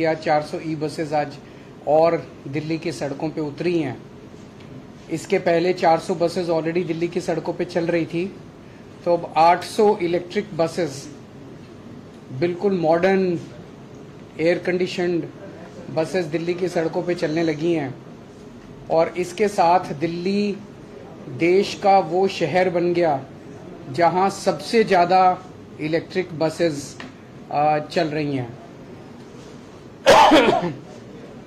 किया, 400 e buses आज और दिल्ली की सड़कों पे उतरी हैं। इसके पहले 400 बसेस ऑलरेडी दिल्ली की सड़कों पे चल रही थी, तो अब 800 इलेक्ट्रिक बसेस बिल्कुल modern air conditioned buses Delhi की सड़कों पे चलने लगी हैं। और इसके साथ दिल्ली देश का वो शहर बन गया जहां सबसे ज़्यादा इलेक्ट्रिक बसेस चल रही हैं।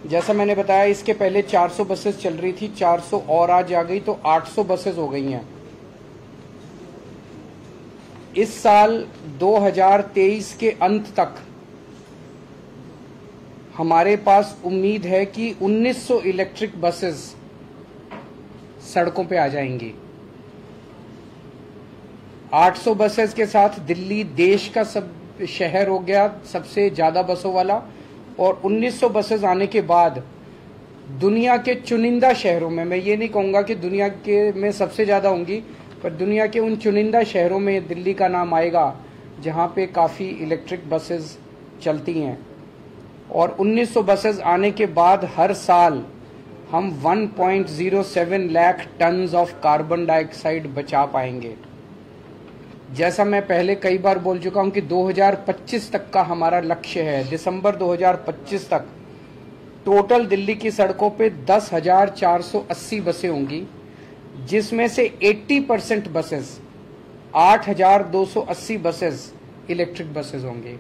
जैसा मैंने बताया, इसके पहले 400 बसेस चल रही थी, 400 और आज आ गई तो 800 बसेस हो गई हैं। इस साल 2023 के अंत तक हमारे पास उम्मीद है कि 1900 इलेक्ट्रिक बसेस सड़कों पे आ जाएंगी। 800 बसेस के साथ दिल्ली देश का सब शहर हो गया सबसे ज्यादा बसों वाला, और 1900 बसेस आने के बाद दुनिया के चुनिंदा शहरों में, मैं ये नहीं कहूँगा कि दुनिया के में सबसे ज्यादा होंगी, पर दुनिया के उन चुनिंदा शहरों में दिल्ली का नाम आएगा जहाँ पे काफ़ी इलेक्ट्रिक बसेस चलती हैं। और 1900 बसेस आने के बाद हर साल हम 1.07 lakh tons of carbon dioxide बचा पाएंगे। जैसा मैं पहले कई बार बोल चुका हूं कि 2025 तक का हमारा लक्ष्य है। दिसंबर 2025 तक टोटल दिल्ली की सड़कों पे 10,480 बसें होंगी, जिसमें से 80% बसेस 8,280 बसेस इलेक्ट्रिक बसेस होंगे।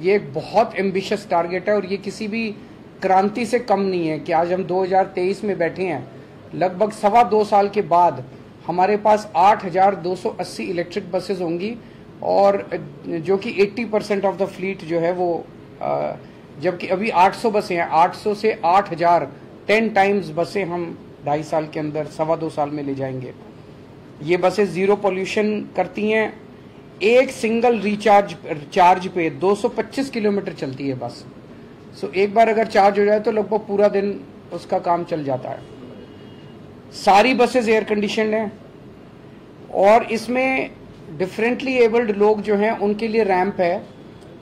ये एक बहुत एम्बिशियस टारगेट है और ये किसी भी क्रांति से कम नहीं है कि आज हम 2023 में बैठे हैं। लगभग 2.25 साल के बाद हमारे पास 8,280 इलेक्ट्रिक बसेस होंगी, और जो कि 80% ऑफ द फ्लीट जो है वो, जबकि अभी 800 बसें हैं, 800 से 8,000 10 टाइम्स बसें हम 2.5 साल के अंदर 2.25 साल में ले जाएंगे। ये बसें जीरो पोल्यूशन करती हैं। एक सिंगल चार्ज पे 225 किलोमीटर चलती है बस। सो एक बार अगर चार्ज हो जाए तो लगभग पूरा दिन उसका काम चल जाता है। सारी बसेस एयर कंडीशनड हैं और इसमें डिफरेंटली एबल्ड लोग जो हैं उनके लिए रैंप है,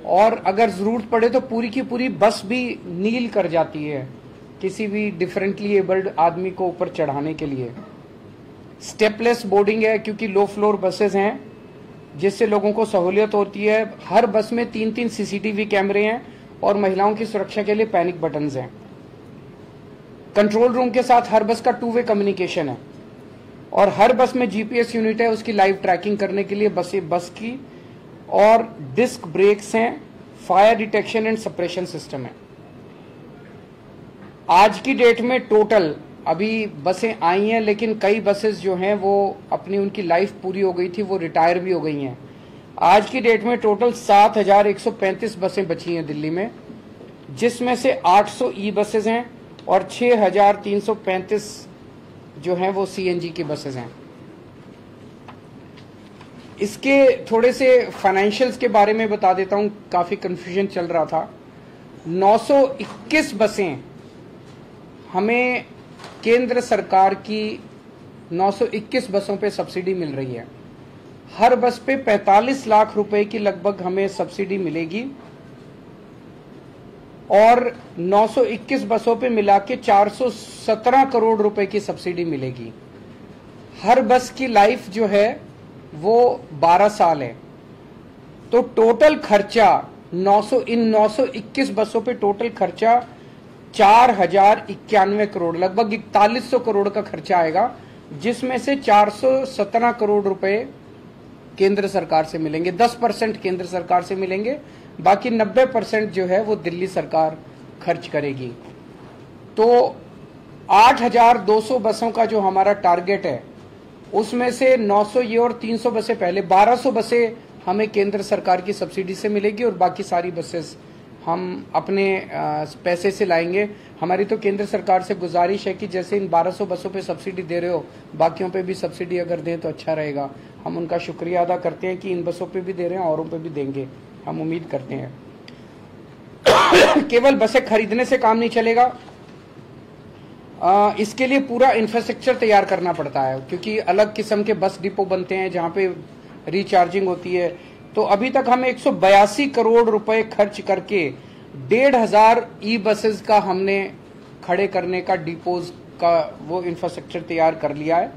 और अगर ज़रूरत पड़े तो पूरी की पूरी बस भी नील कर जाती है किसी भी डिफरेंटली एबल्ड आदमी को ऊपर चढ़ाने के लिए। स्टेपलेस बोर्डिंग है क्योंकि लो फ्लोर बसेस हैं, जिससे लोगों को सहूलियत होती है। हर बस में 3-3 सीसीटीवी कैमरे हैं और महिलाओं की सुरक्षा के लिए पैनिक बटन्स हैं। कंट्रोल रूम के साथ हर बस का 2 वे कम्युनिकेशन है, और हर बस में जीपीएस यूनिट है उसकी लाइव ट्रैकिंग करने के लिए बस की, और डिस्क ब्रेक्स हैं, fire detection and suppression system है। आज की डेट में टोटल अभी बसें आई हैं, लेकिन कई बसेस जो हैं वो अपनी उनकी लाइफ पूरी हो गई थी, वो रिटायर भी हो गई हैं। आज की डेट में टोटल 7,135 बसें बची हैं दिल्ली में, जिसमें से 800 ई बसेस हैं और 6,335 जो हैं वो सीएनजी की बसेस हैं। इसके थोड़े से फाइनेंशियल्स के बारे में बता देता हूं, काफी कंफ्यूजन चल रहा था। 921 बसें हमें केंद्र सरकार की 921 बसों पे सब्सिडी मिल रही है। हर बस पे 45 लाख रुपए की लगभग हमें सब्सिडी मिलेगी, और 921 बसों पे मिला के 417 करोड़ रुपए की सब्सिडी मिलेगी। हर बस की लाइफ जो है वो 12 साल है, तो टोटल खर्चा 921 बसों पे टोटल खर्चा 4,091 करोड़, लगभग 4100 करोड़ का खर्चा आएगा, जिसमें से 417 करोड़ रुपए केंद्र सरकार से मिलेंगे। 10% केंद्र सरकार से मिलेंगे, बाकी 90% जो है वो दिल्ली सरकार खर्च करेगी। तो 8,200 बसों का जो हमारा टारगेट है, उसमें से 900 ये और 300 बसें पहले, 1,200 बसें हमें केंद्र सरकार की सब्सिडी से मिलेगी, और बाकी सारी बसेस हम अपने पैसे से लाएंगे। हमारी तो केंद्र सरकार से गुजारिश है कि जैसे इन 1,200 बसों पे सब्सिडी दे रहे हो, बाकियों पे भी सब्सिडी अगर दें तो अच्छा रहेगा। हम उनका शुक्रिया अदा करते हैं कि इन बसों पे भी दे रहे हैं, औरों पे भी देंगे, हम उम्मीद करते हैं। केवल बसें खरीदने से काम नहीं चलेगा, इसके लिए पूरा इंफ्रास्ट्रक्चर तैयार करना पड़ता है, क्योंकि अलग किस्म के बस डिपो बनते हैं जहाँ पे रिचार्जिंग होती है। तो अभी तक हम 182 करोड़ रुपए खर्च करके 1,500 ई बसेस का हमने खड़े करने का डिपोज का वो इंफ्रास्ट्रक्चर तैयार कर लिया है।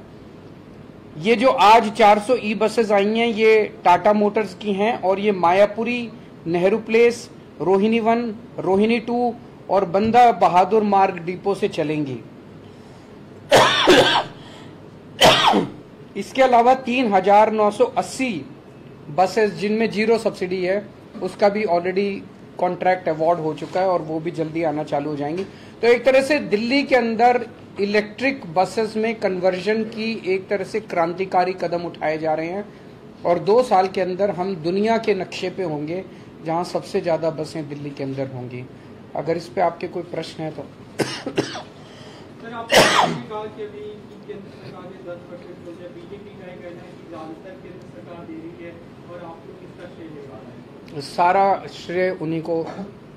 ये जो आज 400 ई बसेस आई हैं ये टाटा मोटर्स की हैं और ये मायापुरी, नेहरू प्लेस, रोहिणी 1, रोहिणी 2 और बंदा बहादुर मार्ग डिपो से चलेंगी। इसके अलावा 3,980 बसेस जिनमें 0 सब्सिडी है उसका भी ऑलरेडी कॉन्ट्रैक्ट अवार्ड हो चुका है और वो भी जल्दी आना चालू हो जाएंगी। तो एक तरह से दिल्ली के अंदर इलेक्ट्रिक बसेस में कन्वर्जन की एक तरह से क्रांतिकारी कदम उठाए जा रहे हैं और 2 साल के अंदर हम दुनिया के नक्शे पे होंगे जहां सबसे ज्यादा बसें दिल्ली के अंदर होंगी। अगर इस पे आपके कोई प्रश्न है तो सर आपने कहा कि अभी केंद्र सरकार ने 10% हो जाए, बीजेपी का कहना है कि ज्यादातर केंद्र सरकार दे रही है और आप लोग किसका श्रेय ले पा रहे हैं? सारा श्रेय उन्हीं को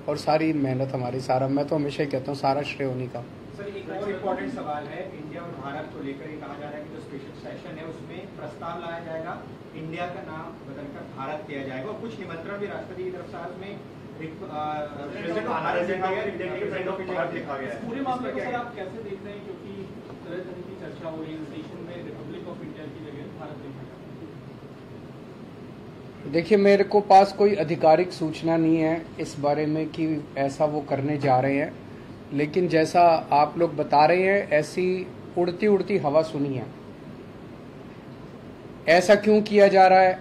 और सारी मेहनत हमारी, सारा, मैं तो हमेशा ही कहता हूँ सारा श्रेय उन्हीं का। सर एक और इम्पोर्टेंट सवाल है, इंडिया और भारत को लेकर कहा जा रहा है कि जो स्पेशल सेशन है उसमें प्रस्ताव लाया जाएगा, इंडिया का नाम बदलकर भारत किया जाएगा और कुछ निमंत्रण भी राष्ट्रपति की तरफ से उसमें पूरे मामले को सर आप कैसे देख रहे हैं, क्योंकि तरह तरह की चर्चा हो रही है सेशन में रिपब्लिक ऑफ इंडिया की जगह भारत देखा। देखिए मेरे को पास कोई आधिकारिक सूचना नहीं है इस बारे में कि ऐसा वो करने जा रहे हैं, लेकिन जैसा आप लोग बता रहे हैं ऐसी उड़ती उड़ती हवा सुनी है। ऐसा क्यों किया जा रहा है,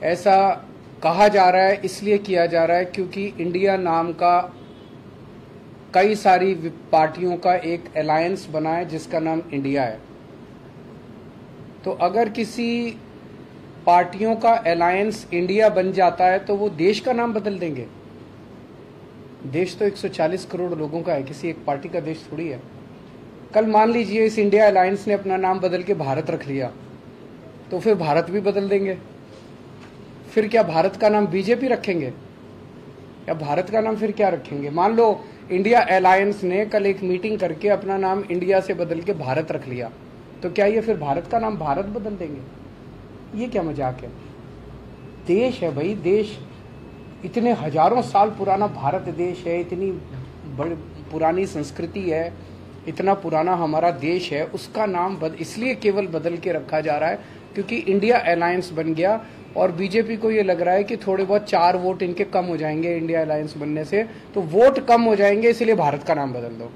ऐसा कहा जा रहा है, इसलिए किया जा रहा है क्योंकि इंडिया नाम का कई सारी पार्टियों का एक अलायंस बना है जिसका नाम इंडिया है। तो अगर किसी पार्टियों का अलायंस इंडिया बन जाता है तो वो देश का नाम बदल देंगे। देश तो 140 करोड़ लोगों का है, किसी एक पार्टी का देश थोड़ी है। कल मान लीजिए इस इंडिया अलायंस ने अपना नाम बदल के भारत रख लिया तो फिर भारत भी बदल देंगे। फिर क्या भारत का नाम बीजेपी रखेंगे या भारत का नाम फिर क्या रखेंगे? मान लो इंडिया अलायंस ने कल एक मीटिंग करके अपना नाम इंडिया से बदल के भारत रख लिया तो क्या ये फिर भारत का नाम भारत बदल देंगे? ये क्या मजाक है? देश है भाई, देश इतने हजारों साल पुराना भारत देश है, इतनी बड़ी पुरानी संस्कृति है, इतना पुराना हमारा देश है, उसका नाम इसलिए केवल बदल के रखा जा रहा है क्योंकि इंडिया अलायंस बन गया और बीजेपी को ये लग रहा है कि थोड़े बहुत 4 वोट इनके कम हो जाएंगे इंडिया अलायंस बनने से, तो वोट कम हो जाएंगे इसलिए भारत का नाम बदल दो।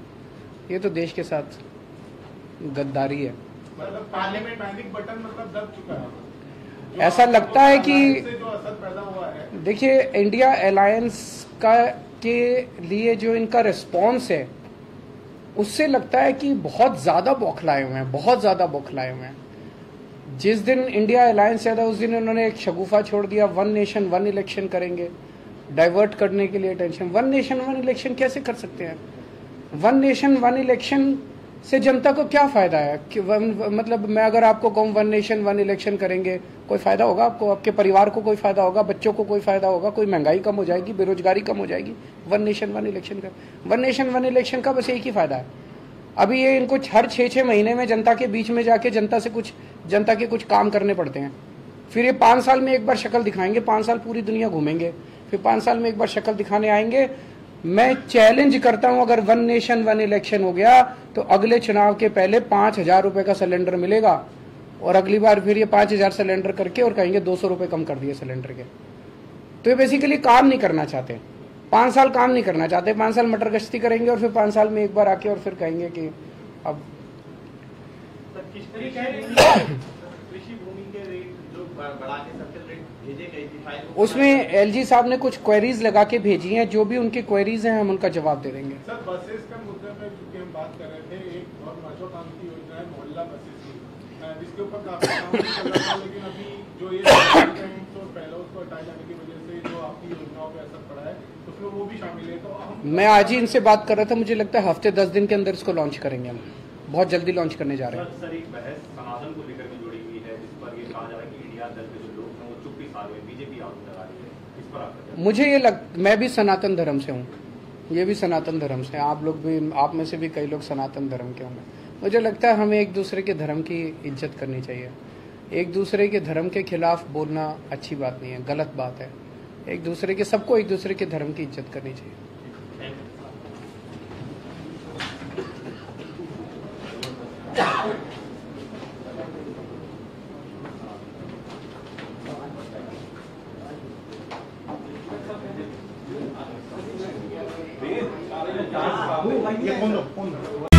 ये तो देश के साथ गद्दारी है। मतलब पार्लियामेंट पैनिक बटन मतलब दब चुका है। ऐसा लगता है कि जो असर पैदा हुआ है, देखिए इंडिया अलायंस का के लिए जो इनका रिस्पॉन्स है उससे लगता है कि बहुत ज्यादा बौखलाए हुए हैं, बहुत ज्यादा बौखलाए हुए हैं। जिस दिन इंडिया अलायंस आया था उस दिन उन्होंने एक शगुफा छोड़ दिया, 1 नेशन 1 इलेक्शन करेंगे, डाइवर्ट करने के लिए टेंशन। 1 नेशन 1 इलेक्शन कैसे कर सकते हैं? 1 नेशन 1 इलेक्शन से जनता को क्या फायदा है कि मतलब मैं अगर आपको कहूँ 1 नेशन 1 इलेक्शन करेंगे, कोई फायदा होगा आपको? आपके परिवार को कोई फायदा होगा? बच्चों को कोई फायदा होगा? कोई महंगाई कम हो जाएगी, बेरोजगारी कम हो जाएगी? 1 नेशन 1 इलेक्शन का 1 नेशन 1 इलेक्शन का बस एक ही फायदा है। अभी ये इनको हर 6-6 महीने में जनता के बीच में जाके जनता के कुछ काम करने पड़ते हैं। फिर ये 5 साल में एक बार शक्ल दिखाएंगे, 5 साल पूरी दुनिया घूमेंगे, फिर 5 साल में एक बार शक्ल दिखाने आएंगे। मैं चैलेंज करता हूं अगर 1 नेशन 1 इलेक्शन हो गया तो अगले चुनाव के पहले 5,000 रुपए का सिलेंडर मिलेगा और अगली बार फिर ये 5,000 सिलेंडर करके और कहेंगे 200 रुपए कम कर दिए सिलेंडर के। तो ये बेसिकली काम नहीं करना चाहते, 5 साल काम नहीं करना चाहते, 5 साल मटर गश्ती करेंगे और फिर 5 साल में एक बार आके और फिर कहेंगे कि अब कृषि भूमि के रेट जो बढ़ा के सबसे रेट भेजे गए थे, उसमें एलजी साहब ने कुछ क्वेरीज लगा के भेजी हैं, जो भी उनकी क्वेरीज हैं हम उनका जवाब दे देंगे। सर बसेस का मुद्दे पे चूंकि हम बात कर रहे थे, एक बहुत महत्वाकांक्षी योजना है मोहल्ला बसेस की, जिसके ऊपर काफी काम चल रहा था, लेकिन अभी जो ये तो पहले उसको हटाए जाने की वजह से जो आपकी योजनाओं पे असर पड़ा है उसमें वो भी शामिल है। तो मैं आज ही इनसे बात कर रहा था, मुझे लगता है हफ्ते 10 दिन के अंदर इसको लॉन्च करेंगे, हम बहुत जल्दी लॉन्च करने जा रहे हैं। सर एक बहस सनातन को लेकर भी जुड़ी हुई है जिस पर ये कहा जा रहा है कि इंडिया दल के जो लोग हैं वो चुप्पी साध रहे हैं, बीजेपी आरोप लगा रही है, इस पर आपका? मुझे ये मैं भी सनातन धर्म से हूँ, ये भी सनातन धर्म से, आप लोग भी, आप में से भी कई लोग सनातन धर्म के होंगे। मुझे लगता है हमें एक दूसरे के धर्म की इज्जत करनी चाहिए। एक दूसरे के धर्म के खिलाफ बोलना अच्छी बात नहीं है, गलत बात है। एक दूसरे के, सबको एक दूसरे के धर्म की इज्जत करनी चाहिए। ये फोन दो।